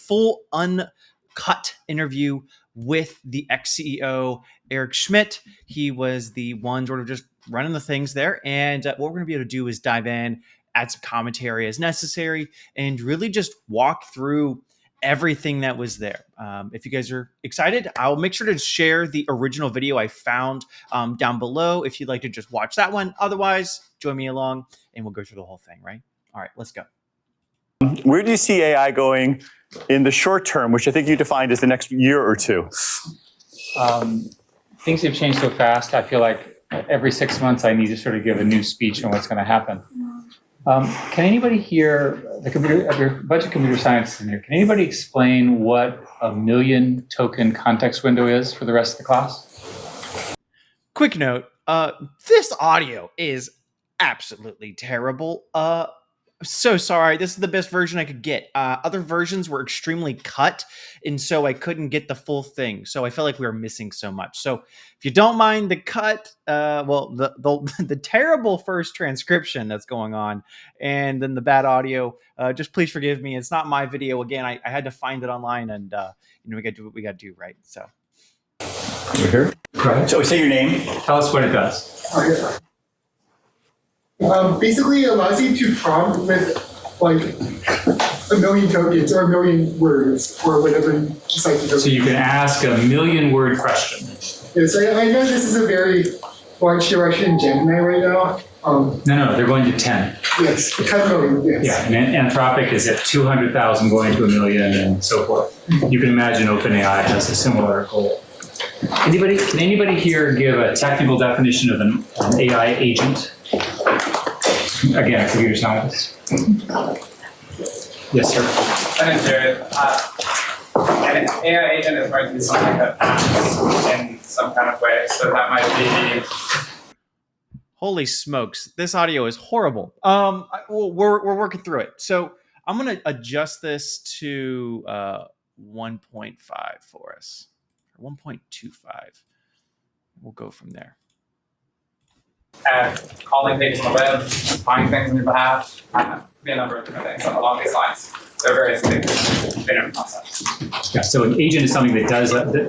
full uncut interview with the ex-CEO, Eric Schmidt. He was the one sort of just running the things there. And what we're going to be able to do is dive in, add some commentary as necessary, and really just walk through everything that was there. If you guys are excited, I'll make sure to share the original video I found down below if you'd like to just watch that one. Otherwise, join me along and we'll go through the whole thing, right? All right, let's go. Where do you see AI going in the short term, which I think you defined as the next year or two? Things have changed so fast. I feel like every 6 months I need to sort of give a new speech on what's going to happen. Can anybody here, a bunch of computer scientists in here, can anybody explain what a 1,000,000 token context window is for the rest of the class? Quick note, this audio is absolutely terrible. So sorry. This is the best version I could get. Other versions were extremely cut, and so I couldn't get the full thing. So I felt like we were missing so much. So if you don't mind the cut, well, the terrible first transcription that's going on, and then the bad audio, just please forgive me. It's not my video. Again, I had to find it online, and we got to do what we got to do, right? So. Over here. Right. So say your name. Tell us what it does. Basically, it allows you to prompt with like 1,000,000 tokens or 1,000,000 words or whatever you decide to do. So you can ask a 1,000,000-word question. Yes, I know this is a very large direction in Gemini right now. No, they're going to 10. Yes, 10 million, yes. Yeah, and Anthropic is at 200,000 going to 1,000,000 and so forth. You can imagine OpenAI has a similar goal. Can anybody here give a technical definition of an AI agent? Again, a computer scientist. Yes, sir. My name's Jared. An AI agent is going to be something that acts in some kind of way. So that might be. Holy smokes, this audio is horrible. We're working through it. So I'm going to adjust this to 1.5 for us, or 1.25. We'll go from there. Calling pages on the web, finding things on your behalf, be a number of different things along these lines. There are various different concepts. Yeah, so an agent is something that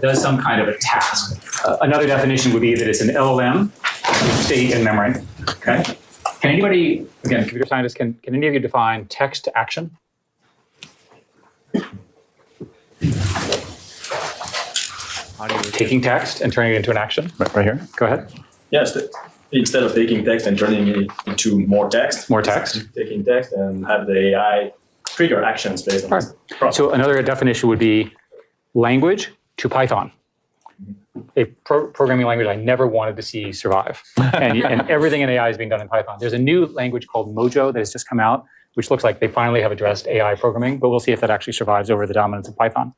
does some kind of a task. Another definition would be that it's an LLM with state and memory. Okay. Can anybody, again, computer scientists, can any of you define text to action? Taking text and turning it into an action. Right here. Go ahead. Yes, instead of taking text and turning it into more text. More text. Taking text and have the AI trigger actions based on this process. So another definition would be language to Python. A programming language I never wanted to see survive. And everything in AI is being done in Python. There's a new language called Mojo that has just come out, which looks like they finally have addressed AI programming, but we'll see if that actually survives over the dominance of Python.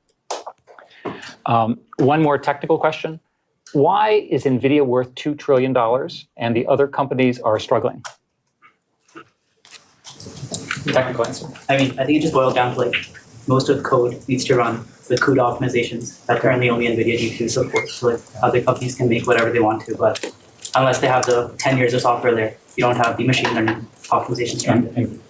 One more technical question. Why is NVIDIA worth $2 trillion and the other companies are struggling? Technical answer. I mean, I think it just boils down to like most of the code needs to run with CUDA optimizations that currently only NVIDIA GPUs support. So like other companies can make whatever they want to, but unless they have the 10 years of software there, you don't have the machine learning optimizations running.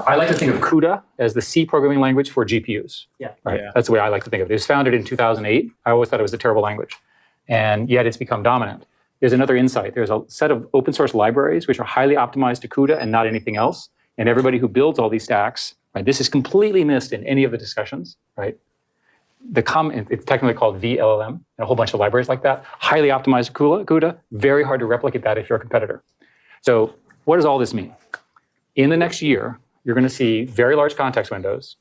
I like to think of CUDA as the C programming language for GPUs. Yeah. Right. Yeah. That's the way I like to think of it. It was founded in 2008. I always thought it was a terrible language. And yet it's become dominant. There's another insight. There's a set of open source libraries which are highly optimized to CUDA and not anything else. And everybody who builds all these stacks, right, this is completely missed in any of the discussions, right? It's technically called VLLM, and a whole bunch of libraries like that. Highly optimized CUDA, very hard to replicate that if you're a competitor. So what does all this mean? In the next year, you're going to see very large context windows,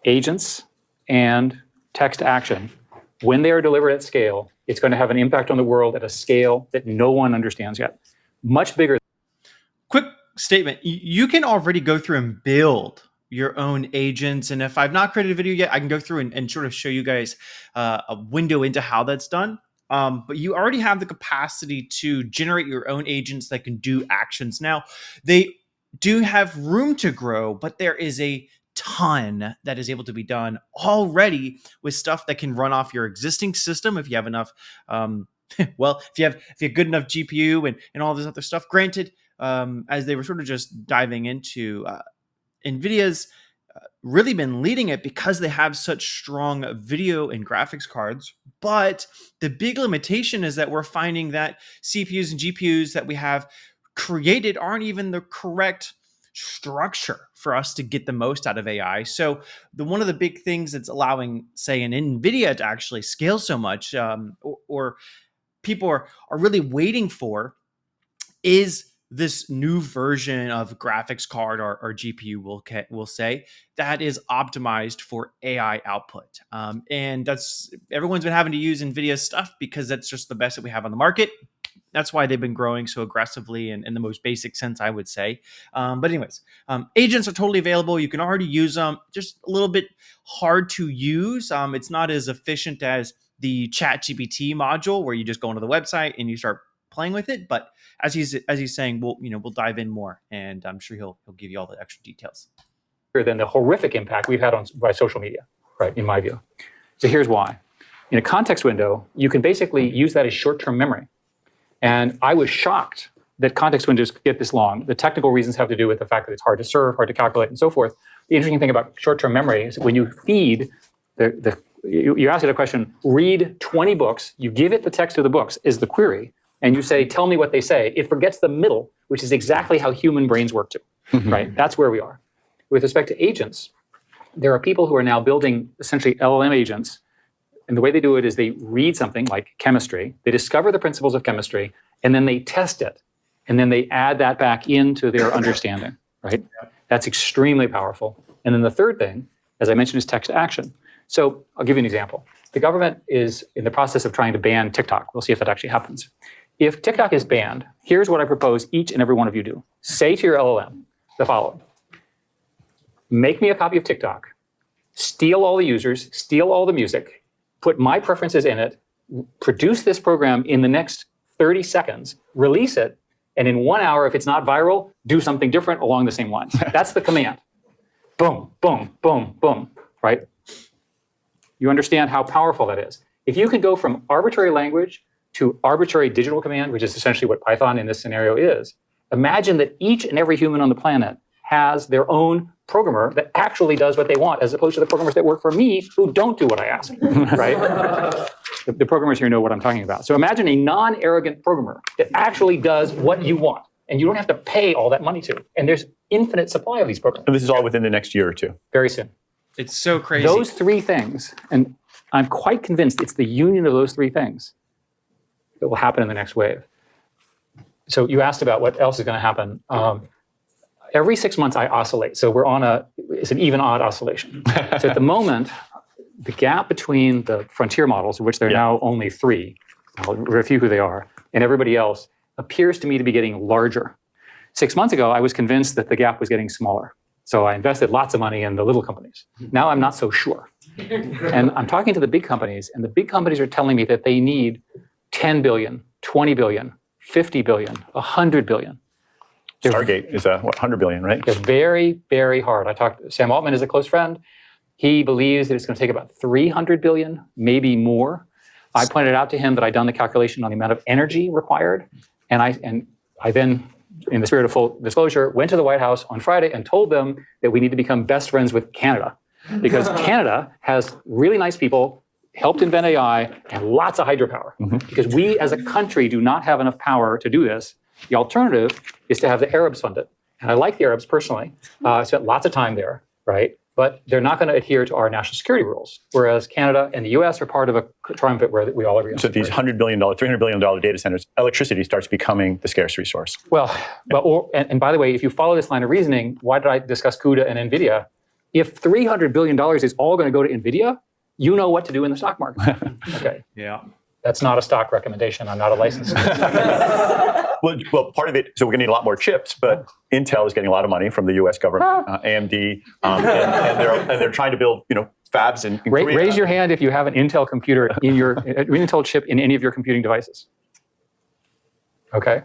agents, and text to action. When they are delivered at scale, it's going to have an impact on the world at a scale that no one understands yet. Much bigger. Quick statement. You can already go through and build your own agents. And if I've not created a video yet, I can go through and sort of show you guys a window into how that's done. But you already have the capacity to generate your own agents that can do actions. Now, they do have room to grow, but there is a ton that is able to be done already with stuff that can run off your existing system if you have enough. Well, if you have good enough GPU and all this other stuff. Granted, as they were sort of just diving into NVIDIA's really been leading it because they have such strong video and graphics cards. But the big limitation is that we're finding that CPUs and GPUs that we have created aren't even the correct structure for us to get the most out of AI. So one of the big things that's allowing, say, an NVIDIA to actually scale so much, or people are really waiting for, is this new version of graphics card or GPU, we'll say, that is optimized for AI output. And that's, everyone's been having to use NVIDIA stuff because that's just the best that we have on the market. That's why they've been growing so aggressively in the most basic sense, I would say. But anyways, agents are totally available. You can already use them, just a little bit hard to use. It's not as efficient as the ChatGPT module where you just go onto the website and you start playing with it. But as he's saying, we'll dive in more, and I'm sure he'll give you all the extra details. Than the horrific impact we've had by social media, right, in my view. So here's why. In a context window, you can basically use that as short-term memory. And I was shocked that context windows could get this long. The technical reasons have to do with the fact that it's hard to serve, hard to calculate, and so forth. The interesting thing about short-term memory is when you feed you ask it a question, read 20 books, you give it the text of the books is the query, and you say, tell me what they say. It forgets the middle, which is exactly how human brains work too, right? That's where we are. With respect to agents, there are people who are now building essentially LLM agents. And the way they do it is they read something like chemistry, they discover the principles of chemistry, and then they test it. And then they add that back into their understanding, right? That's extremely powerful. And then the third thing, as I mentioned, is text to action. So I'll give you an example. The government is in the process of trying to ban TikTok. We'll see if that actually happens. If TikTok is banned, here's what I propose each and every one of you do. Say to your LLM the following. Make me a copy of TikTok, steal all the users, steal all the music, put my preferences in it, produce this program in the next 30 seconds, release it, and in 1 hour, if it's not viral, do something different along the same lines. That's the command. Boom, boom, boom, boom, right? You understand how powerful that is. If you can go from arbitrary language to arbitrary digital command, which is essentially what Python in this scenario is, imagine that each and every human on the planet has their own programmer that actually does what they want, as opposed to the programmers that work for me who don't do what I ask, right? The programmers here know what I'm talking about. So imagine a non-arrogant programmer that actually does what you want, and you don't have to pay all that money to. And there's infinite supply of these programs. And this is all within the next year or two. Very soon. It's so crazy. Those three things, and I'm quite convinced it's the union of those three things that will happen in the next wave. So you asked about what else is going to happen. Every 6 months I oscillate. So it's an even odd oscillation. So at the moment, the gap between the frontier models, of which there are now only three, I'll review who they are, and everybody else, appears to me to be getting larger. 6 months ago, I was convinced that the gap was getting smaller. So I invested lots of money in the little companies. Now I'm not so sure. And I'm talking to the big companies, and the big companies are telling me that they need 10 billion, 20 billion, 50 billion, 100 billion. Stargate is 100 billion, right? They're very, very hard. Sam Altman is a close friend. He believes that it's going to take about 300 billion, maybe more. I pointed out to him that I'd done the calculation on the amount of energy required. And I then, in the spirit of full disclosure, went to the White House on Friday and told them that we need to become best friends with Canada. Because Canada has really nice people, helped invent AI, and lots of hydropower. Because we as a country do not have enough power to do this. The alternative is to have the Arabs fund it. And I like the Arabs personally. I spent lots of time there, right? But they're not going to adhere to our national security rules. Whereas Canada and the US are part of a triumvirate where we all agree on. So these $100 billion, $300 billion data centers, electricity starts becoming the scarce resource. And by the way, if you follow this line of reasoning, why did I discuss CUDA and NVIDIA? If $300 billion is all going to go to NVIDIA, you know what to do in the stock market. Okay. Yeah. That's not a stock recommendation. I'm not a licensed. Well, part of it, so we're going to need a lot more chips, but Intel is getting a lot of money from the U.S. government, AMD, and they're trying to build, fabs in Korea. Raise your hand if you have an Intel computer in your Intel chip in any of your computing devices. Okay,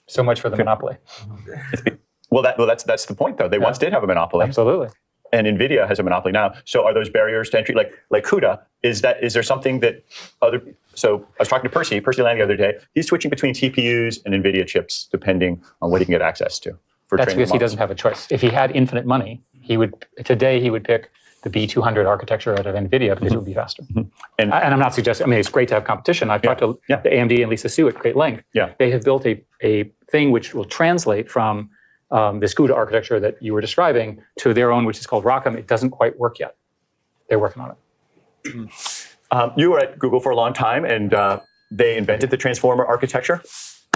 so much for the monopoly. Well, that's the point, though. They once did have a monopoly. Absolutely. And NVIDIA has a monopoly now. So are those barriers to entry, like CUDA, is there something that so I was talking to Percy Lang the other day, he's switching between TPUs and NVIDIA chips depending on what he can get access to. That's because he doesn't have a choice. If he had infinite money, Today he would pick the B200 architecture out of NVIDIA because it would be faster. And I'm not suggesting, I mean, it's great to have competition. I've talked to the AMD and Lisa Su at great length. They have built a thing which will translate from this CUDA architecture that you were describing to their own, which is called ROCm. It doesn't quite work yet. They're working on it. You were at Google for a long time, and they invented the transformer architecture.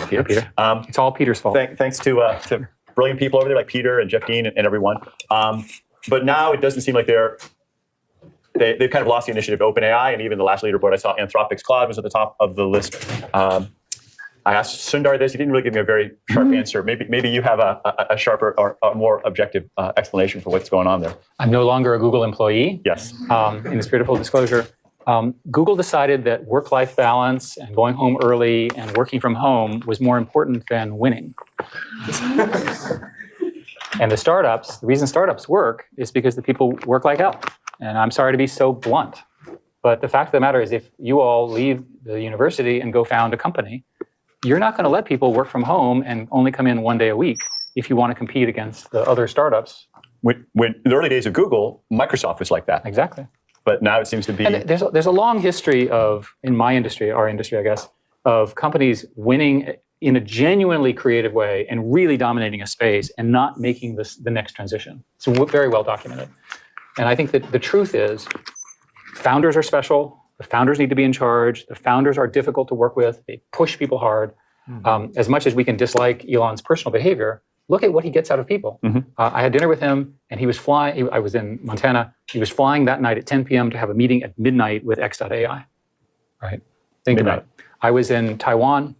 Peter. It's all Peter's fault. Thanks to brilliant people over there like Peter and Jeff Dean and everyone. But now it doesn't seem like they've kind of lost the initiative. OpenAI, and even the last leaderboard I saw, Anthropic's Claude was at the top of the list. I asked Sundar this. He didn't really give me a very sharp answer. Maybe you have a sharper or a more objective explanation for what's going on there. I'm no longer a Google employee. Yes. In the spirit of full disclosure, Google decided that work-life balance and going home early and working from home was more important than winning. And the reason startups work is because the people work like hell. And I'm sorry to be so blunt, but the fact of the matter is if you all leave the university and go found a company, you're not going to let people work from home and only come in one day a week if you want to compete against the other startups. When in the early days of Google, Microsoft was like that. Exactly. But now it seems to be... And there's a long history of, in my industry, our industry, I guess, of companies winning in a genuinely creative way and really dominating a space and not making the next transition. It's very well documented. And I think that the truth is founders are special. The founders need to be in charge. The founders are difficult to work with. They push people hard. As much as we can dislike Elon's personal behavior, look at what he gets out of people. I had dinner with him, and he was flying. I was in Montana. He was flying that night at 10 p.m. to have a meeting at midnight with X.AI. Right? Think about it. I was in Taiwan,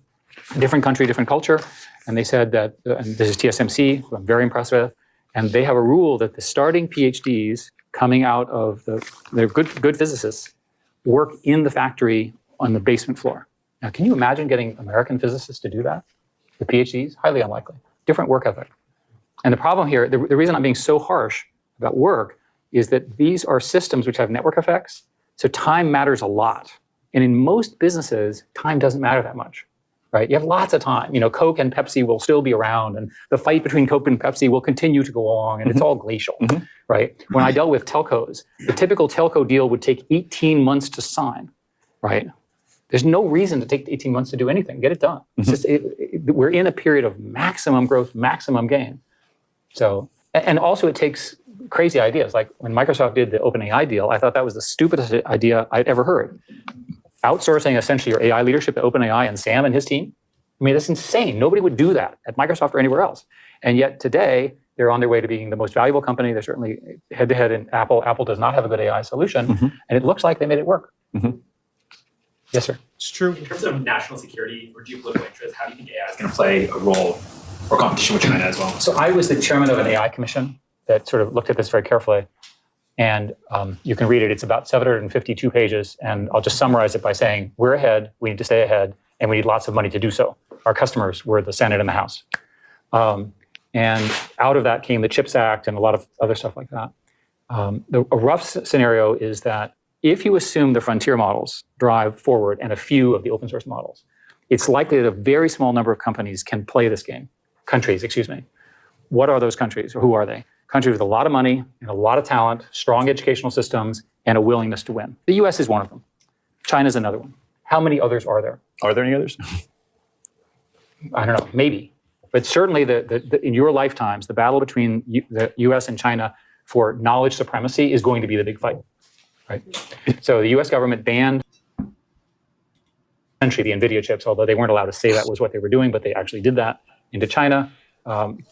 different country, different culture, and they said that, and this is TSMC, who I'm very impressed with, and they have a rule that the starting PhDs coming out of they're good physicists, work in the factory on the basement floor. Now, can you imagine getting American physicists to do that with PhDs? Highly unlikely. Different work ethic. And the problem here, the reason I'm being so harsh about work is that these are systems which have network effects. So time matters a lot. And in most businesses, time doesn't matter that much, right? You have lots of time. You know, Coke and Pepsi will still be around, and the fight between Coke and Pepsi will continue to go along, and it's all glacial, right? When I dealt with telcos, the typical telco deal would take 18 months to sign, right? There's no reason to take 18 months to do anything. Get it done. It's just, we're in a period of maximum growth, maximum gain. So, and also it takes crazy ideas. Like when Microsoft did the OpenAI deal, I thought that was the stupidest idea I'd ever heard. Outsourcing essentially your AI leadership to OpenAI and Sam and his team. I mean, that's insane. Nobody would do that at Microsoft or anywhere else. And yet today, they're on their way to being the most valuable company. They're certainly head-to-head in Apple. Apple does not have a good AI solution. And it looks like they made it work. Yes, sir. It's true. In terms of national security or geopolitical interest, how do you think AI is going to play a role or competition with China as well? So I was the chairman of an AI commission that sort of looked at this very carefully. And you can read it. It's about 752 pages. And I'll just summarize it by saying, we're ahead, we need to stay ahead, and we need lots of money to do so. Our customers were the Senate and the House. And out of that came the CHIPS Act and a lot of other stuff like that. A rough scenario is that if you assume the frontier models drive forward and a few of the open source models, it's likely that a very small number of companies can play this game. Countries, excuse me. What are those countries, or who are they? Countries with a lot of money and a lot of talent, strong educational systems, and a willingness to win. The US is one of them. China's another one. How many others are there? Are there any others? I don't know, maybe. But certainly in your lifetimes, the battle between the US and China for knowledge supremacy is going to be the big fight. Right. So the US government banned essentially the NVIDIA chips, although they weren't allowed to say that was what they were doing, but they actually did that into China.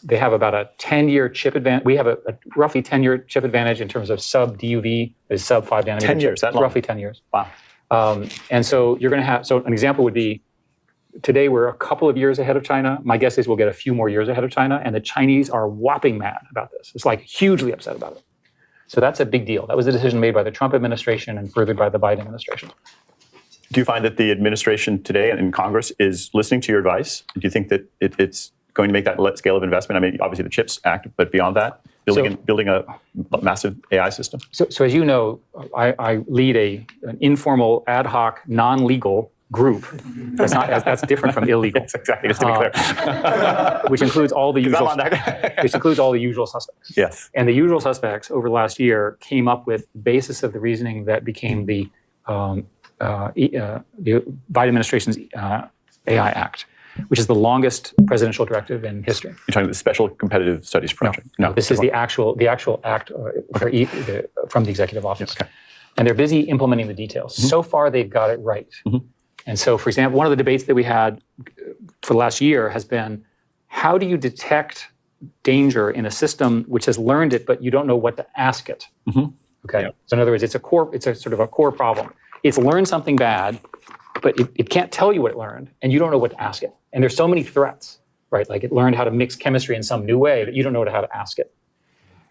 They have about a 10-year chip advantage. We have a roughly 10-year chip advantage in terms of sub-DUV, is sub 5 nanometer. 10 years, that long? Roughly 10 years. Wow. And so you're going to have, so an example would be, today we're a couple of years ahead of China. My guess is we'll get a few more years ahead of China, and the Chinese are whopping mad about this. It's like hugely upset about it. So that's a big deal. That was a decision made by the Trump administration and furthered by the Biden administration. Do you find that the administration today and in Congress is listening to your advice? Do you think that it's going to make that scale of investment? I mean, obviously the CHIPS Act, but beyond that, building a massive AI system? So as you know, I lead an informal, ad hoc, non-legal group. That's different from illegal. Yes, exactly. Just to be clear. Which includes all the 'Cause I'm usual. on that. Which includes all the usual suspects. Yes. And the usual suspects over the last year came up with the basis of the reasoning that became the Biden administration's AI Act, which is the longest presidential directive in history. You're talking about the Special Competitive Studies Project. No, this is the actual act from the executive office. Okay. And they're busy implementing the details. So far, they've got it right. And so, for example, one of the debates that we had for the last year has been, how do you detect danger in a system which has learned it, but you don't know what to ask it? Okay. Yeah. So in other words, it's a sort of a core problem. It's learned something bad, but it can't tell you what it learned, and you don't know what to ask it. And there's so many threats, right? Like it learned how to mix chemistry in some new way, but you don't know how to ask it.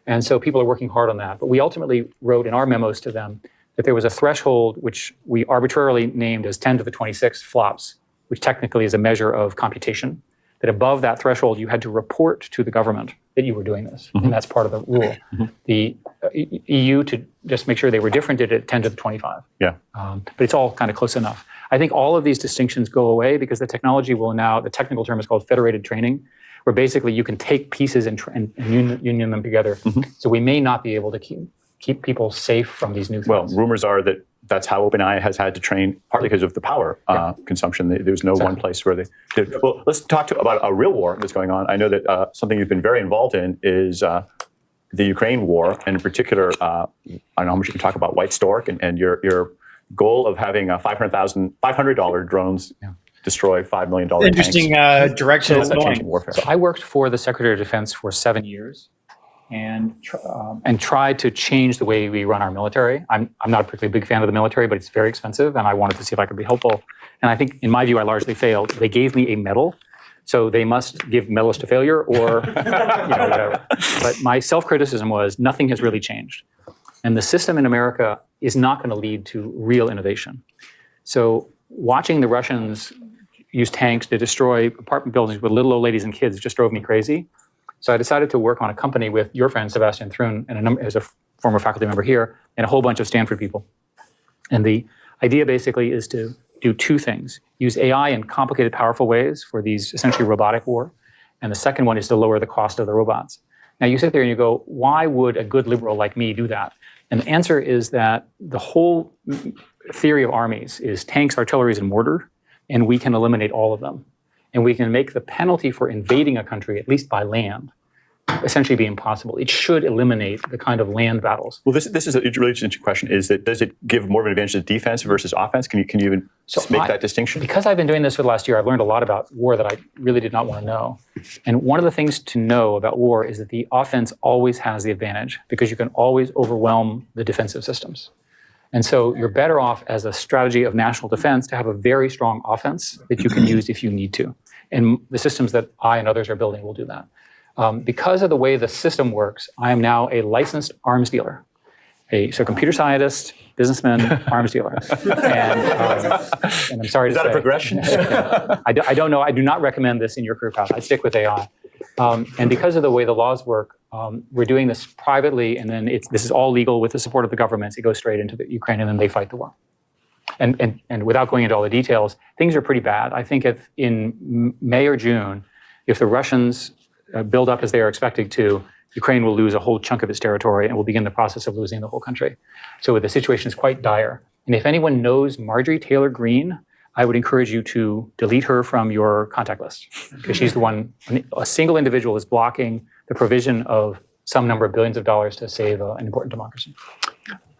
And so people are working hard on that. But we ultimately wrote in our memos to them that there was a threshold which we arbitrarily named as 10 to the 26 flops, which technically is a measure of computation, that above that threshold, you had to report to the government that you were doing this. And that's part of the rule. The EU, to just make sure they were different, did it 10 to the 25. Yeah. But it's all kind of close enough. I think all of these distinctions go away because the technology will now, the technical term is called federated training, where basically you can take pieces and union them together. So we may not be able to keep people safe from these new threats. Well, rumors are that that's how OpenAI has had to train, partly because of the power consumption. There's no one place where they did. Well, let's talk about a real war that's going on. I know that something you've been very involved in is the Ukraine war, and in particular, I don't know how much you can talk about White Stork and your goal of having $500 drones destroy $5 million Interesting direction it's going. warfare. So I worked for the Secretary of Defense for 7 years and tried to change the way we run our military. I'm not a particularly big fan of the military, but it's very expensive, and I wanted to see if I could be helpful. And I think, in my view, I largely failed. They gave me a medal, so they must give medals to failure or whatever. But my self-criticism was nothing has really changed. And the system in America is not going to lead to real innovation. So watching the Russians use tanks to destroy apartment buildings with little old ladies and kids just drove me crazy. So I decided to work on a company with your friend, Sebastian Thrun, and as a former faculty member here, and a whole bunch of Stanford people. And the idea basically is to do two things. Use AI in complicated, powerful ways for these essentially robotic war. And the second one is to lower the cost of the robots. Now you sit there and you go, why would a good liberal like me do that? And the answer is that the whole theory of armies is tanks, artillery, and mortar, and we can eliminate all of them. And we can make the penalty for invading a country, at least by land, essentially be impossible. It should eliminate the kind of land battles. Well, this is a really interesting question. Is that does it give more of an advantage to defense versus offense? Can you even make that distinction? Because I've been doing this for the last year, I've learned a lot about war that I really did not want to know. And one of the things to know about war is that the offense always has the advantage because you can always overwhelm the defensive systems. And so you're better off as a strategy of national defense to have a very strong offense that you can use if you need to. And the systems that I and others are building will do that. Because of the way the system works, I am now a licensed arms dealer. So computer scientist, businessman, arms dealer. And I'm sorry to say. Is that a progression? I don't know. I do not recommend this in your career path. I stick with AI. And because of the way the laws work, we're doing this privately, and then this is all legal with the support of the governments. It goes straight into the Ukraine, and then they fight the war. And without going into all the details, things are pretty bad. I think if in May or June, if the Russians build up as they are expected to, Ukraine will lose a whole chunk of its territory and will begin the process of losing the whole country. So the situation is quite dire. And if anyone knows Marjorie Taylor Greene, I would encourage you to delete her from your contact list because she's the one, a single individual is blocking the provision of some number of billions of dollars to save an important democracy.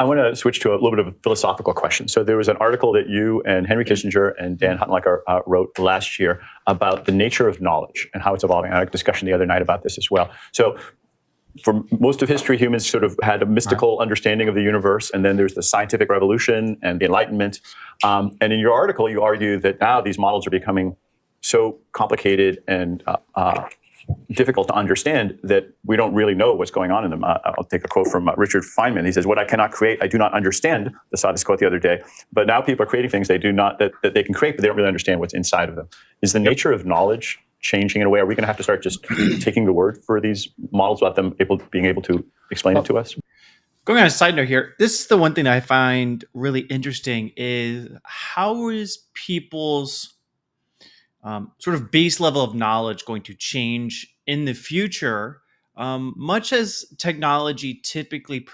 I want to switch to a little bit of a philosophical question. So there was an article that you and Henry Kissinger and Dan Huttenlocher wrote last year about the nature of knowledge and how it's evolving. I had a discussion the other night about this as well. So for most of history, humans sort of had a mystical understanding of the universe, and then there's the scientific revolution and the Enlightenment. And in your article, you argue that now these models are becoming so complicated and difficult to understand that we don't really know what's going on in them. I'll take a quote from Richard Feynman. He says, "What I cannot create, I do not understand." I saw this quote the other day. But now people are creating things they do not that they can create, but they don't really understand what's inside of them. Is the nature of knowledge changing in a way? Are we going to have to start just taking the word for these models without them being able to explain it to us? Going on a side note here, this is the one thing that I find really interesting is how is people's sort of base level of knowledge going to change in the future, much as technology typically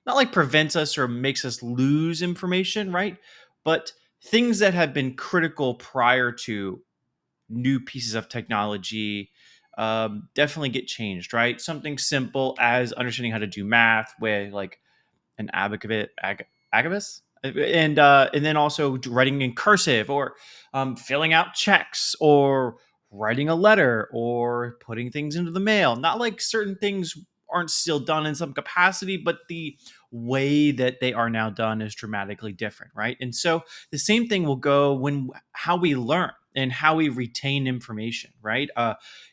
not like prevents us or makes us lose information, right? But things that have been critical prior to new pieces of technology definitely get changed, right? Something simple as understanding how to do math with like an agabus, and then also writing in cursive or filling out checks or writing a letter or putting things into the mail. Not like certain things aren't still done in some capacity, but the way that they are now done is dramatically different, right? And so the same thing will go when how we learn and how we retain information, right?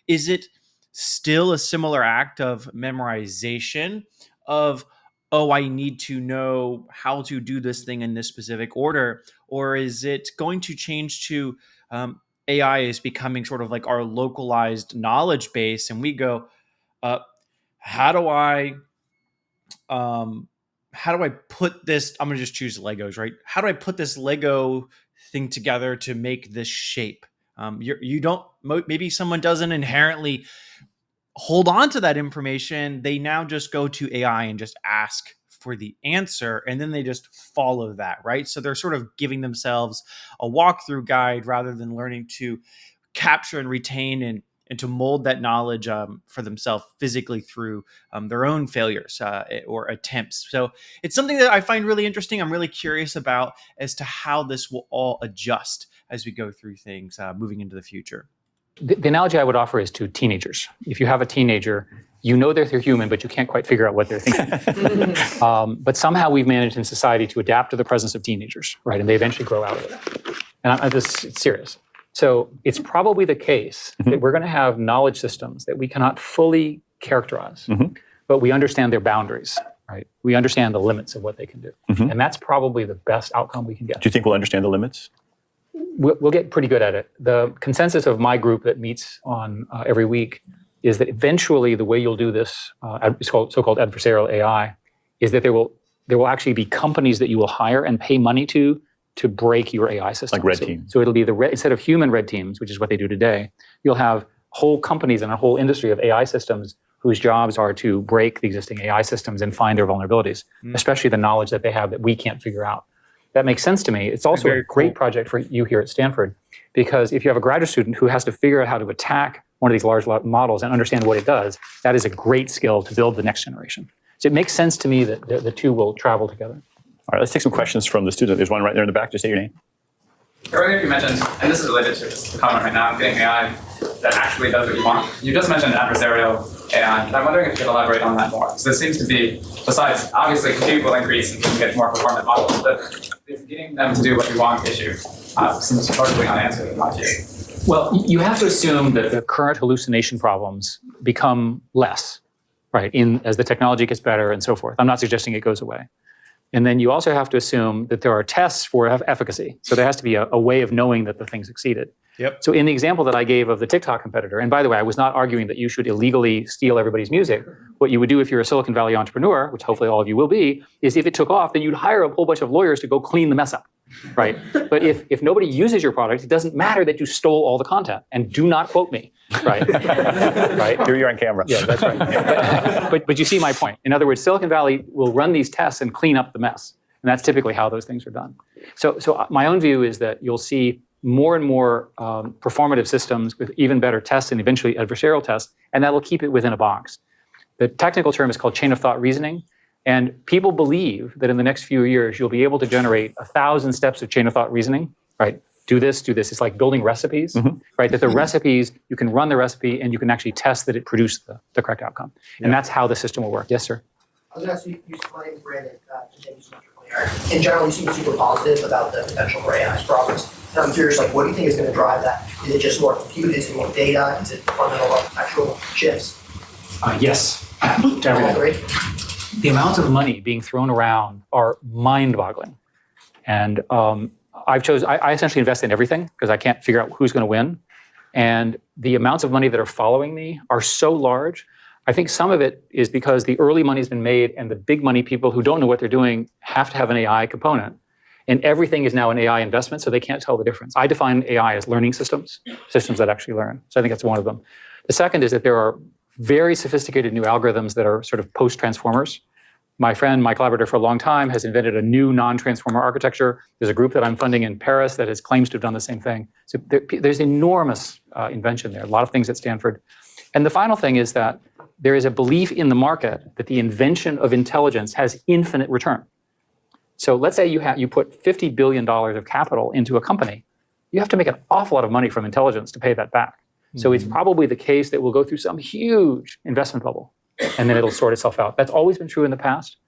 Is it still a similar act of memorization of, oh, I need to know how to do this thing in this specific order? Or is it going to change to AI is becoming sort of like our localized knowledge base? And we go, uh, how do I put this? I'm going to just choose Legos, right? How do I put this Lego thing together to make this shape? You don't, maybe someone doesn't inherently hold on to that information. They now just go to AI and just ask for the answer, and then they just follow that, right? So they're sort of giving themselves a walkthrough guide rather than learning to capture and retain and to mold that knowledge for themselves physically through their own failures or attempts. So it's something that I find really interesting. I'm really curious about as to how this will all adjust as we go through things moving into the future. The analogy I would offer is to teenagers. If you have a teenager, you know they're human, but you can't quite figure out what they're thinking. But somehow we've managed in society to adapt to the presence of teenagers, right? And they eventually grow out of it. And it's serious. So it's probably the case that we're going to have knowledge systems that we cannot fully characterize, but we understand their boundaries, right? We understand the limits of what they can do. And that's probably the best outcome we can get. Do you think we'll understand the limits? We'll get pretty good at it. The consensus of my group that meets on every week is that eventually the way you'll do this, so-called adversarial AI, is that there will actually be companies that you will hire and pay money to break your AI system. Like red team. So it'll be instead of human red teams, which is what they do today, you'll have whole companies and a whole industry of AI systems whose jobs are to break the existing AI systems and find their vulnerabilities, especially the knowledge that they have that we can't figure out. That makes sense to me. It's also a great project for you here at Stanford, because if you have a graduate student who has to figure out how to attack one of these large models and understand what it does, that is a great skill to build the next generation. So it makes sense to me that the two will travel together. All right, let's take some questions from the student. There's one right there in the back. Just say your name. Earlier you mentioned, and this is related to just the comment right now, I'm getting AI that actually does what you want. You just mentioned adversarial AI, and I'm wondering if you could elaborate on that more. So there seems to be, besides, obviously compute will increase and you can get more performant models, but is getting them to do what you want issue seems totally unanswered in my view. Well, you have to assume that the current hallucination problems become less, right, as the technology gets better and so forth. I'm not suggesting it goes away. And then you also have to assume that there are tests for efficacy. So there has to be a way of knowing that the thing succeeded. Yep. So in the example that I gave of the TikTok competitor, and by the way, I was not arguing that you should illegally steal everybody's music. What you would do if you're a Silicon Valley entrepreneur, which hopefully all of you will be, is if it took off, then you'd hire a whole bunch of lawyers to go clean the mess up, right? But if nobody uses your product, it doesn't matter that you stole all the content. And do not quote me, right? Right? You're on camera. Yeah, that's right. But you see my point. In other words, Silicon Valley will run these tests and clean up the mess. And that's typically how those things are done. So my own view is that you'll see more and more performative systems with even better tests and eventually adversarial tests, and that will keep it within a box. The technical term is called chain of thought reasoning, and people believe that in the next few years, you'll be able to generate 1,000 steps of chain of thought reasoning, right? Do this, do this. It's like building recipes, right? That the recipes, you can run the recipe and you can actually test that it produced the correct outcome. Yeah. And that's how the system will work. Yes, sir? I was going to ask you, Brandon, continue so much earlier. In general, you seem super positive about the potential for AI's progress. And I'm curious, what do you think is going to drive that? Is it just more compute? Is it more data? Is it fundamental actual chips? Yes. To everything. The amounts of money being thrown around are mind-boggling. And I essentially invest in everything because I can't figure out who's going to win. And the amounts of money that are following me are so large. I think some of it is because the early money's been made and the big money people who don't know what they're doing have to have an AI component. And everything is now an AI investment, so they can't tell the difference. I define AI as learning systems that actually learn. So I think that's one of them. The second is that there are very sophisticated new algorithms that are sort of post-transformers. My friend, my collaborator for a long time, has invented a new non-transformer architecture. There's a group that I'm funding in Paris that claims to have done the same thing. So there's enormous invention there, a lot of things at Stanford. And the final thing is that there is a belief in the market that the invention of intelligence has infinite return. So let's say you put $50 billion of capital into a company. You have to make an awful lot of money from intelligence to pay that back. So it's probably the case that we'll go through some huge investment bubble, and then it'll sort itself out. That's always been true in the past,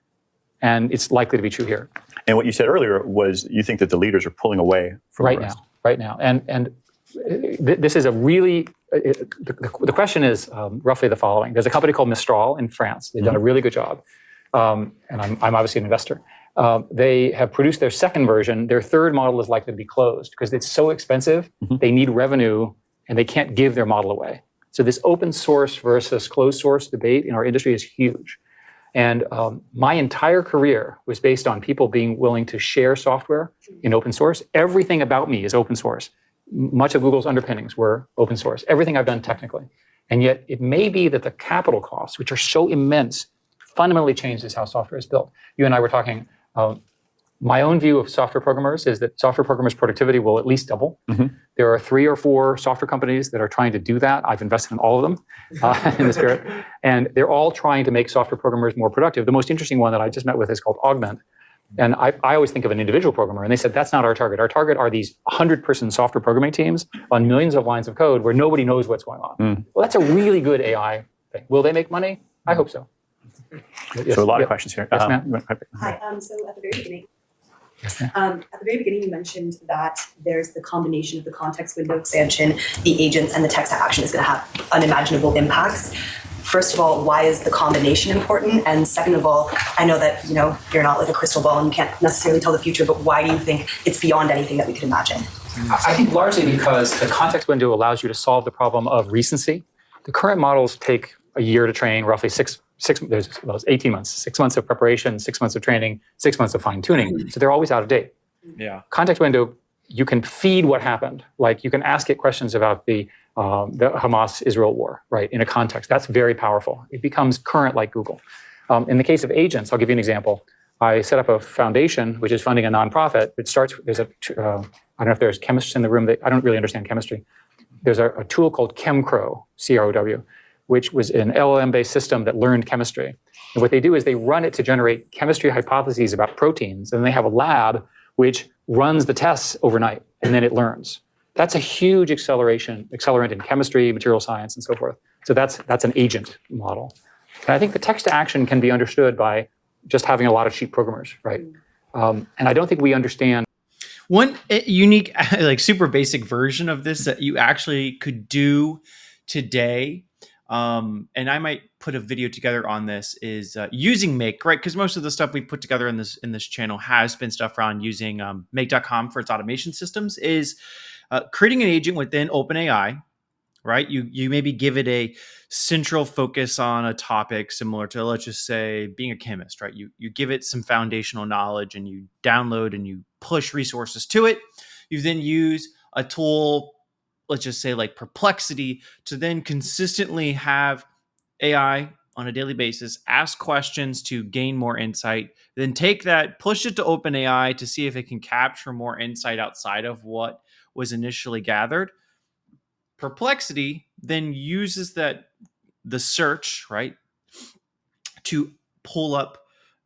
and it's likely to be true here. And what you said earlier was you think that the leaders are pulling away from the rest. Right now. And this is a really, the question is roughly the following. There's a company called Mistral in France. They've done a really good job, and I'm obviously an investor. They have produced their second version. Their third model is likely to be closed because it's so expensive. They need revenue, and they can't give their model away. So this open source versus closed source debate in our industry is huge. And my entire career was based on people being willing to share software in open source. Everything about me is open source. Much of Google's underpinnings were open source. Everything I've done technically. And yet it may be that the capital costs, which are so immense, fundamentally changes how software is built. You and I were talking, my own view of software programmers is that software programmers' productivity will at least double. There are 3 or 4 software companies that are trying to do that. I've invested in all of them in the spirit. And they're all trying to make software programmers more productive. The most interesting one that I just met with is called Augment. And I always think of an individual programmer, and they said, that's not our target. Our target are these 100-person software programming teams on millions of lines of code where nobody knows what's going on. Well, that's a really good AI thing. Will they make money? I hope so. So a lot of questions here. Yes, ma'am. Hi, so at the very beginning, you mentioned that there's the combination of the context window expansion, the agents, and the text to action is going to have unimaginable impacts. First of all, why is the combination important? And second of all, I know that you're not like a crystal ball and you can't necessarily tell the future, but why do you think it's beyond anything that we could imagine? I think largely because the context window allows you to solve the problem of recency. The current models take a year to train, roughly 18 months, 6 months of preparation, 6 months of training, 6 months of fine tuning. So they're always out of date. Yeah. Context window, you can feed what happened. Like you can ask it questions about the Hamas-Israel war, right, in a context. That's very powerful. It becomes current like Google. In the case of agents, I'll give you an example. I set up a foundation, which is funding a nonprofit. It starts, I don't know if there's chemists in the room. I don't really understand chemistry. There's a tool called ChemCrow, C-R-O-W, which was an LLM-based system that learned chemistry. And what they do is they run it to generate chemistry hypotheses about proteins, and they have a lab which runs the tests overnight, and then it learns. That's a huge accelerant in chemistry, material science, and so forth. So that's an agent model. And I think the text to action can be understood by just having a lot of cheap programmers, right? And I don't think we understand. One unique, like super basic version of this that you actually could do today, and I might put a video together on this, is using Make, right? Because most of the stuff we put together in this channel has been stuff around using Make.com for its automation systems, is creating an agent within OpenAI, right? You maybe give it a central focus on a topic similar to, let's just say, being a chemist, right? You give it some foundational knowledge and you download and you push resources to it. You then use a tool, let's just say like Perplexity, to then consistently have AI on a daily basis ask questions to gain more insight, then take that, push it to OpenAI to see if it can capture more insight outside of what was initially gathered. Perplexity then uses the search, right, to pull up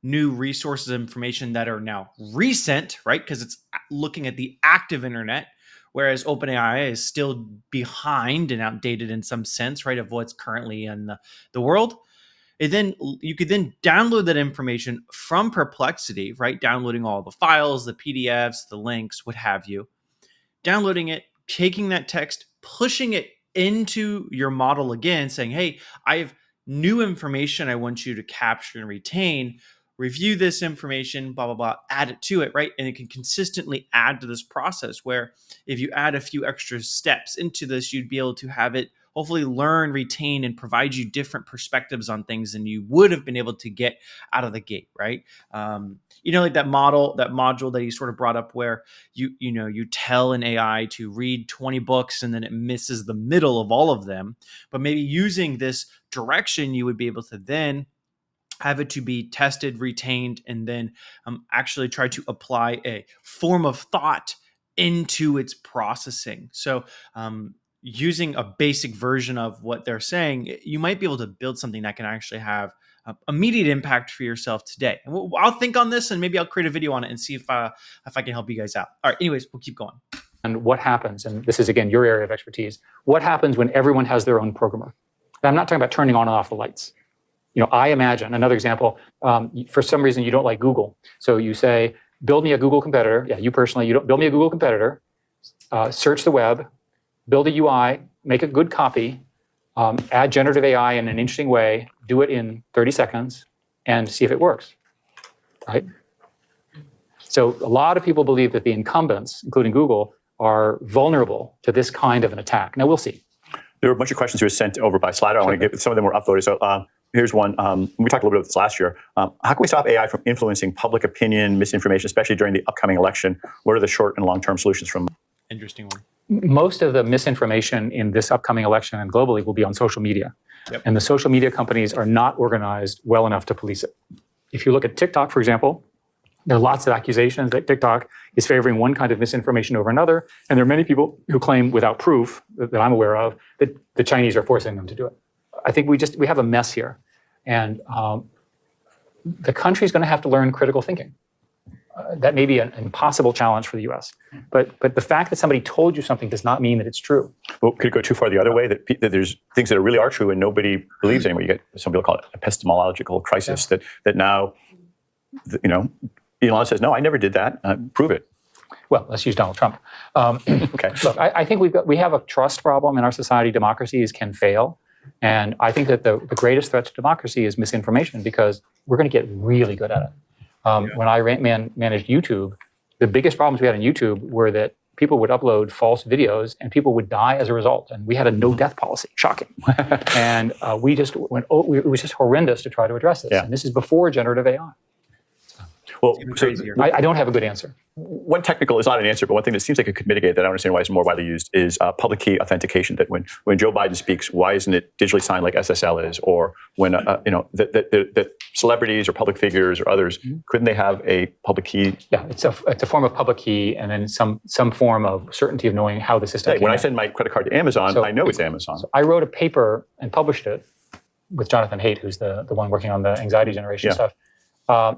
new resources of information that are now recent, right, because it's looking at the active internet, whereas OpenAI is still behind and outdated in some sense, right, of what's currently in the world. And then you could then download that information from Perplexity, right, downloading all the files, the PDFs, the links, what have you, downloading it, taking that text, pushing it into your model again, saying, hey, I have new information I want you to capture and retain. Review this information, blah, blah, blah, add it to it, right? And it can consistently add to this process where if you add a few extra steps into this, you'd be able to have it hopefully learn, retain, and provide you different perspectives on things than you would have been able to get out of the gate, right? Like that module that you sort of brought up where you tell an AI to read 20 books and then it misses the middle of all of them. But maybe using this direction, you would be able to then have it to be tested, retained, and then actually try to apply a form of thought into its processing. So using a basic version of what they're saying, you might be able to build something that can actually have immediate impact for yourself today. And I'll think on this, and maybe I'll create a video on it and see if I can help you guys out. All right. Anyways, we'll keep going. And what happens, and this is again your area of expertise, what happens when everyone has their own programmer? And I'm not talking about turning on and off the lights. I imagine, another example, for some reason you don't like Google. So you say, build me a Google competitor. Yeah, you personally, you don't build me a Google competitor, search the web, build a UI, make a good copy, add generative AI in an interesting way, do it in 30 seconds, and see if it works, right? So a lot of people believe that the incumbents, including Google, are vulnerable to this kind of an attack. Now, we'll see. There were a bunch of questions that were sent over by Slido. I want to get some of them were uploaded. So here's one. We talked a little bit about this last year. How can we stop AI from influencing public opinion, misinformation, especially during the upcoming election? What are the short and long-term solutions from? Interesting one. Most of the misinformation in this upcoming election and globally will be on social media. Yep. And the social media companies are not organized well enough to police it. If you look at TikTok, for example, there are lots of accusations that TikTok is favoring one kind of misinformation over another. And there are many people who claim without proof that I'm aware of that the Chinese are forcing them to do it. I think we have a mess here. And the country's going to have to learn critical thinking. That may be an impossible challenge for the US. But the fact that somebody told you something does not mean that it's true. Well, could it go too far the other way, that there's things that really are true and nobody believes anymore? You get, some people call it epistemological crisis, that now, Elon says, no, I never did that. Prove it. Well, let's use Donald Trump. Okay. Look, I think we have a trust problem in our society. Democracies can fail. And I think that the greatest threat to democracy is misinformation, because we're going to get really good at it. When I managed YouTube, the biggest problems we had on YouTube were that people would upload false videos and people would die as a result. And we had a no-death policy. Shocking. And we just went, it was just horrendous to try to address this. Yeah. And this is before generative AI. Well, so I don't have a good answer. One technical is not an answer, but one thing that seems like it could mitigate that I don't understand why it's more widely used is public key authentication. That when Joe Biden speaks, why isn't it digitally signed like SSL is? Or when that celebrities or public figures or others, couldn't they have a public key? Yeah, it's a form of public key, and then some form of certainty of knowing how the system. When I send my credit card to Amazon, I know it's Amazon. So I wrote a paper and published it with Jonathan Haidt, who's the one working on the anxiety generation stuff.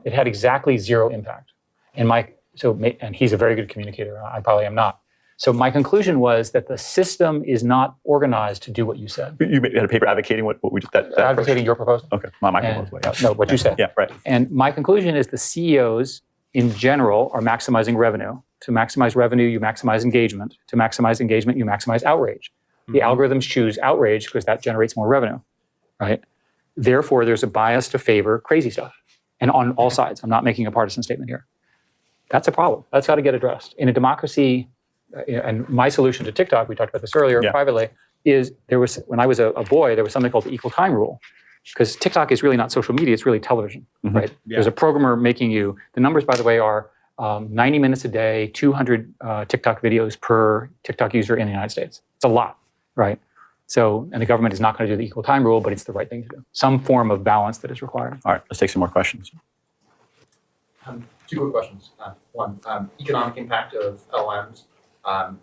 It had exactly zero impact. And he's a very good communicator. I probably am not. So my conclusion was that the system is not organized to do what you said. You had a paper advocating what we did. That advocating your proposal. Okay, my proposal. Yeah. No, what you said. Yeah, right. And my conclusion is the CEOs in general are maximizing revenue. To maximize revenue, you maximize engagement. To maximize engagement, you maximize outrage. The algorithms choose outrage because that generates more revenue, right? Therefore, there's a bias to favor crazy stuff. And on all sides. I'm not making a partisan statement here. That's a problem. That's got to get addressed. In a democracy, and my solution to TikTok, we talked about this earlier privately, is when I was a boy, there was something called the equal time rule. Because TikTok is really not social media, it's really television, right? Yeah. There's a programmer making you, the numbers, by the way, are 90 minutes a day, 200 TikTok videos per TikTok user in the United States. It's a lot, right? So, and the government is not going to do the equal time rule, but it's the right thing to do. Some form of balance that is required. All right, let's take some more questions. Two quick questions. One, economic impact of LLMs,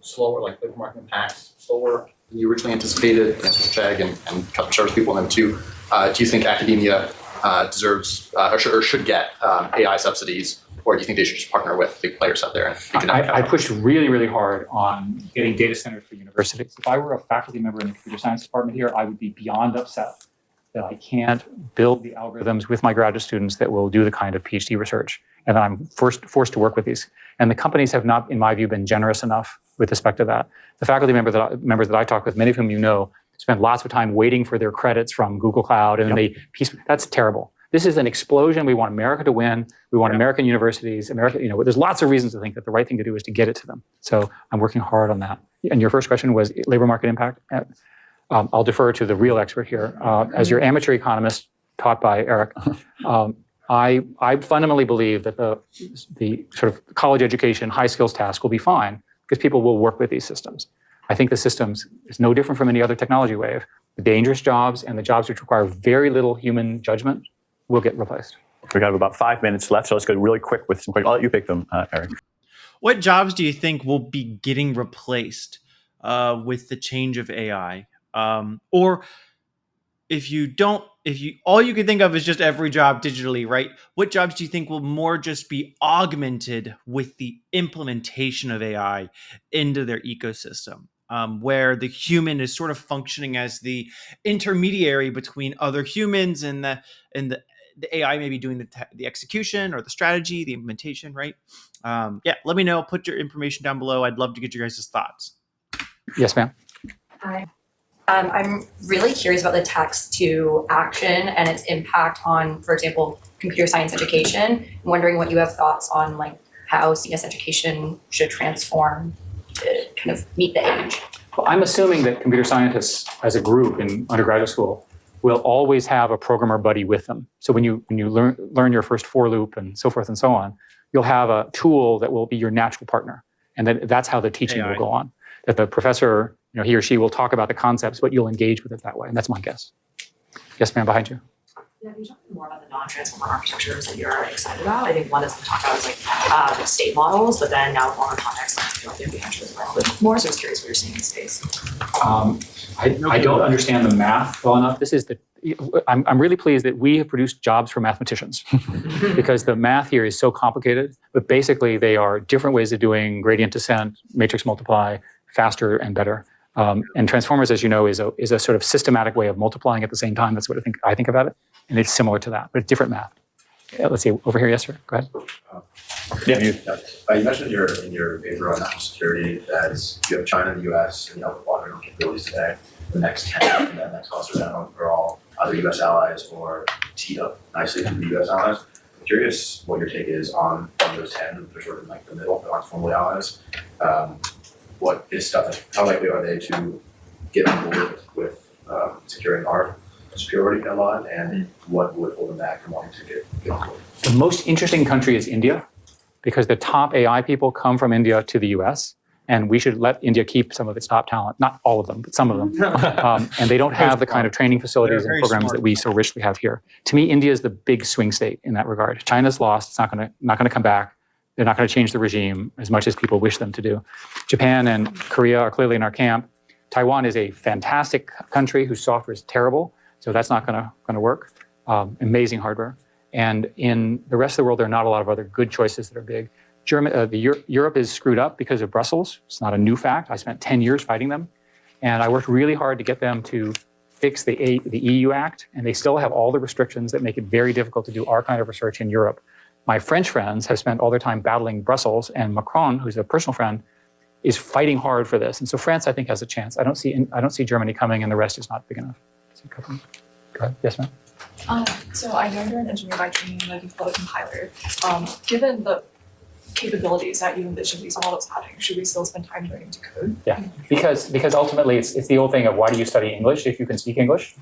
slower, like labor market impacts, slower than you originally anticipated, Chegg and customer service people. And then two, do you think academia deserves or should get AI subsidies, or do you think they should just partner with big players out there? I pushed really, really hard on getting data centers for universities. If I were a faculty member in the computer science department here, I would be beyond upset that I can't build the algorithms with my graduate students that will do the kind of PhD research, and that I'm forced to work with these. And the companies have not, in my view, been generous enough with respect to that. The faculty members that I talk with, many of whom you know, spend lots of time waiting for their credits from Google Cloud, and that's terrible. This is an explosion. We want America to win. We want American universities. There's lots of reasons to think that the right thing to do is to get it to them. So I'm working hard on that. And your first question was labor market impact. I'll defer to the real expert here. As your amateur economist taught by Eric, I fundamentally believe that the sort of college education, high skills task will be fine because people will work with these systems. I think the systems is no different from any other technology wave. The dangerous jobs and the jobs which require very little human judgment will get replaced. We got about 5 minutes left, so let's go really quick with some questions. I'll let you pick them, Eric. What jobs do you think will be getting replaced with the change of AI? Or if you all you can think of is just every job digitally, right? What jobs do you think will more just be augmented with the implementation of AI into their ecosystem, where the human is sort of functioning as the intermediary between other humans and the AI maybe doing the execution or the strategy, the implementation, right? Yeah, let me know. Put your information down below. I'd love to get your guys' thoughts. Yes, ma'am. Hi. I'm really curious about the text to action and its impact on, for example, computer science education. I'm wondering what you have thoughts on like how CS education should transform to kind of meet the age. Well, I'm assuming that computer scientists as a group in undergraduate school will always have a programmer buddy with them. So when you learn your first for loop and so forth and so on, you'll have a tool that will be your natural partner. And that's how the teaching will go on. That the professor, he or she will talk about the concepts, but you'll engage with it that way. And that's my guess. Yes, ma'am, behind you. Yeah, can you talk more about the non-transformer architectures that you're excited about? I think one that's been talked about is like state models, but then now longer context, I feel like they'd be interested in a little bit more. So I was curious what you're seeing in space. I don't understand the math well enough. I'm really pleased that we have produced jobs for mathematicians because the math here is so complicated, but basically they are different ways of doing gradient descent, matrix multiply, faster and better. And transformers, as you know, is a sort of systematic way of multiplying at the same time. That's what I think about it. And it's similar to that, but it's different math. Yeah, let's see, over here, yes, sir, go ahead. You mentioned in your paper on national security that you have China and the US and the upper quadrant capabilities today. The next 10 and the next cluster down are all either US allies or teed up nicely to the US allies. I'm curious what your take is on those 10, they're sort of like the middle, that aren't formally allies. What is stuff, how likely are they to get on board with securing our superiority a lot, and what would hold them back from wanting to get on board? The most interesting country is India, because the top AI people come from India to the US, and we should let India keep some of its top talent, not all of them, but some of them. And they don't have the kind of training facilities and programs that we so richly have here. To me, India is the big swing state in that regard. China's lost, it's not gonna come back. They're not gonna change the regime as much as people wish them to do. Japan and Korea are clearly in our camp. Taiwan is a fantastic country whose software is terrible, so that's not gonna work. Amazing hardware. And in the rest of the world, there are not a lot of other good choices that are big. Europe is screwed up because of Brussels. It's not a new fact. I spent 10 years fighting them. And I worked really hard to get them to fix the EU Act. And they still have all the restrictions that make it very difficult to do our kind of research in Europe. My French friends have spent all their time battling Brussels, and Macron, who's a personal friend, is fighting hard for this. And so France, I think, has a chance. I don't see Germany coming, and the rest is not big enough. Go ahead. Yes, ma'am. So I know you're an engineer by training, like you've got a compiler. Given the capabilities that you envision these models having, should we still spend time learning to code? Yeah, because ultimately it's the old thing of why do you study English if you can speak English?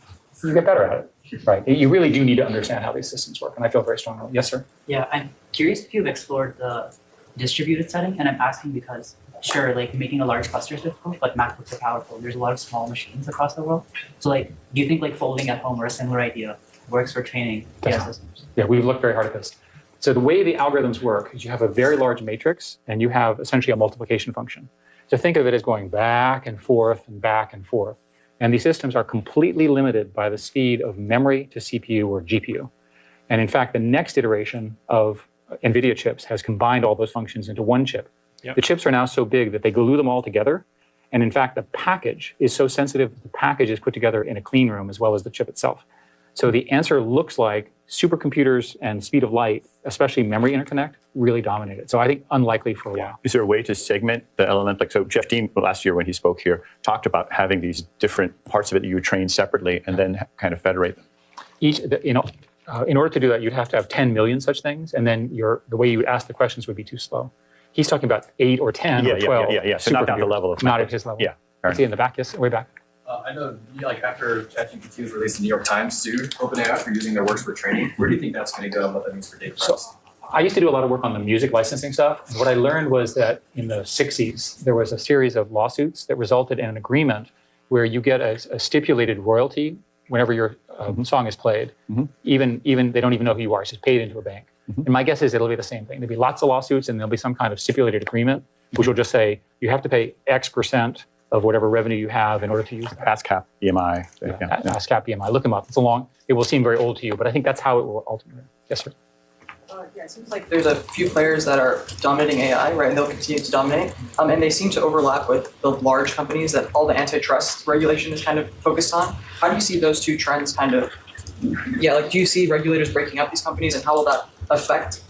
You get better at it, right? You really do need to understand how these systems work, and I feel very strongly. Yes, sir? Yeah, I'm curious if you've explored the distributed setting, and I'm asking because, sure, like making a large cluster is difficult, but MacBooks are powerful. There's a lot of small machines across the world. So like, do you think like folding at home or a similar idea works for training AI systems? Yeah, we've looked very hard at this. So the way the algorithms work is you have a very large matrix, and you have essentially a multiplication function. So think of it as going back and forth and back and forth. And these systems are completely limited by the speed of memory to CPU or GPU. And in fact, the next iteration of NVIDIA chips has combined all those functions into one chip. Yep. The chips are now so big that they glue them all together. And in fact, the package is so sensitive that the package is put together in a clean room as well as the chip itself. So the answer looks like supercomputers and speed of light, especially memory interconnect, really dominate it. So I think unlikely for a while. Is there a way to segment the LLM? Like, so Jeff Dean last year when he spoke here talked about having these different parts of it that you train separately and then kind of federate them. In order to do that, you'd have to have 10 million such things, and then the way you would ask the questions would be too slow. He's talking about 8 or 10 or 12. Yeah. So not down the level of not at his level. Yeah. See in the back, yes, way back. I know, like after ChatGPT was released, the New York Times sued OpenAI for using their works for training. Where do you think that's going to go and what that means for data privacy? I used to do a lot of work on the music licensing stuff. And what I learned was that in the 60s, there was a series of lawsuits that resulted in an agreement where you get a stipulated royalty whenever your song is played. Even they don't even know who you are. It's just paid into a bank. And my guess is it'll be the same thing. There'll be lots of lawsuits and there'll be some kind of stipulated agreement, which will just say you have to pay X% of whatever revenue you have in order to use that. ASCAP, EMI. ASCAP, EMI. Look them up. It will seem very old to you, but I think that's how it will ultimately. Yes, sir. Yeah, it seems like there's a few players that are dominating AI, right? And they'll continue to dominate. And they seem to overlap with the large companies that all the antitrust regulation is kind of focused on. How do you see those two trends kind of, do you see regulators breaking up these companies and how will that affect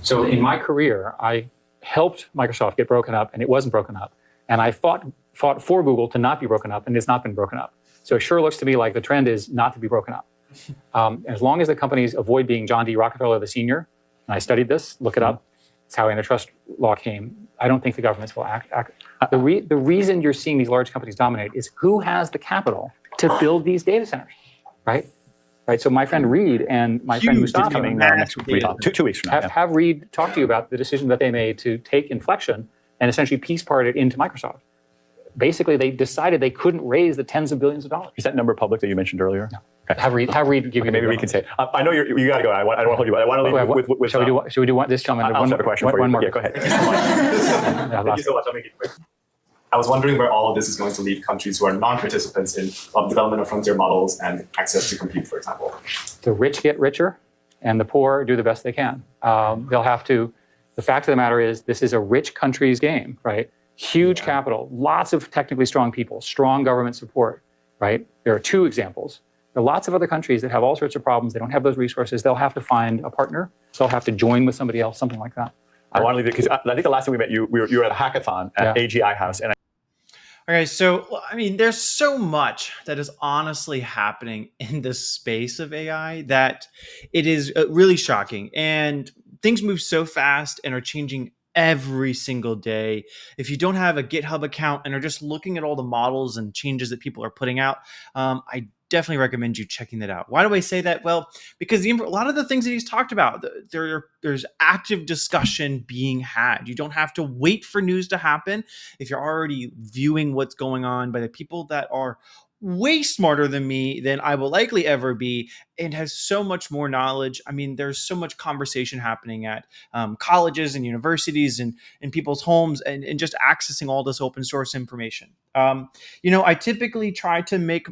So in my career, I helped Microsoft get broken up and it wasn't broken up. And I fought for Google to not be broken up and it's not been broken up. So it sure looks to me like the trend is not to be broken up. As long as the companies avoid being John D. Rockefeller the senior, and I studied this, look it up, it's how antitrust law came, I don't think the governments will act. The reason you're seeing these large companies dominate is who has the capital to build these data centers, right? So my friend Reed and my friend Mustafa coming next week, 2 weeks from now. Have Reed talk to you about the decision that they made to take Inflection and essentially piece part it into Microsoft. Basically, they decided they couldn't raise the tens of billions of dollars. Is that number public that you mentioned earlier? No. Okay. Have Reed give you. Maybe Reed can say it. I know you got to go. I don't want to hold you. I want to leave with. Should we do this gentleman? I'll have a question for you. One more. Yeah, go ahead. Thank you so much. I'll make it quick. I was wondering where all of this is going to leave countries who are non-participants in development of frontier models and access to compute, for example. The rich get richer, and the poor do the best they can. They'll have to. The fact of the matter is, this is a rich country's game, right? Huge capital, lots of technically strong people, strong government support, right? There are 2 examples. There are lots of other countries that have all sorts of problems. They don't have those resources. They'll have to find a partner. They'll have to join with somebody else, something like that. I want to leave it because I think the last time we met you, you were at a hackathon at AGI House. And Okay, so I mean, there's so much that is honestly happening in the space of AI that it is really shocking. And things move so fast and are changing every single day. If you don't have a GitHub account and are just looking at all the models and changes that people are putting out, I definitely recommend you checking that out. Why do I say that? Well, because a lot of the things that he's talked about, there's active discussion being had. You don't have to wait for news to happen. If you're already viewing what's going on by the people that are way smarter than me than I will likely ever be and has so much more knowledge. I mean, there's so much conversation happening at colleges and universities and in people's homes and just accessing all this open source information. I typically try to make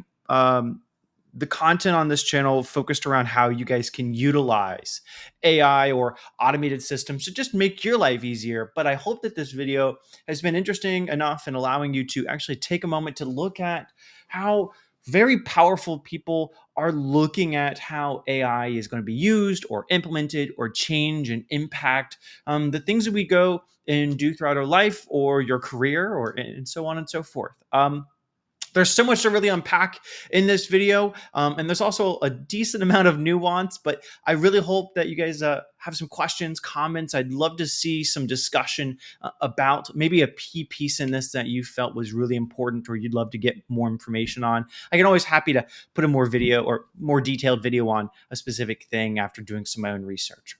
the content on this channel focused around how you guys can utilize AI or automated systems to just make your life easier. But I hope that this video has been interesting enough in allowing you to actually take a moment to look at how very powerful people are looking at how AI is going to be used or implemented or change and impact the things that we go and do throughout our life or your career or and so on and so forth. There's so much to really unpack in this video, and there's also a decent amount of nuance, but I really hope that you guys have some questions, comments. I'd love to see some discussion about maybe a key piece in this that you felt was really important or you'd love to get more information on. I can always happy to put a more video or more detailed video on a specific thing after doing some of my own research.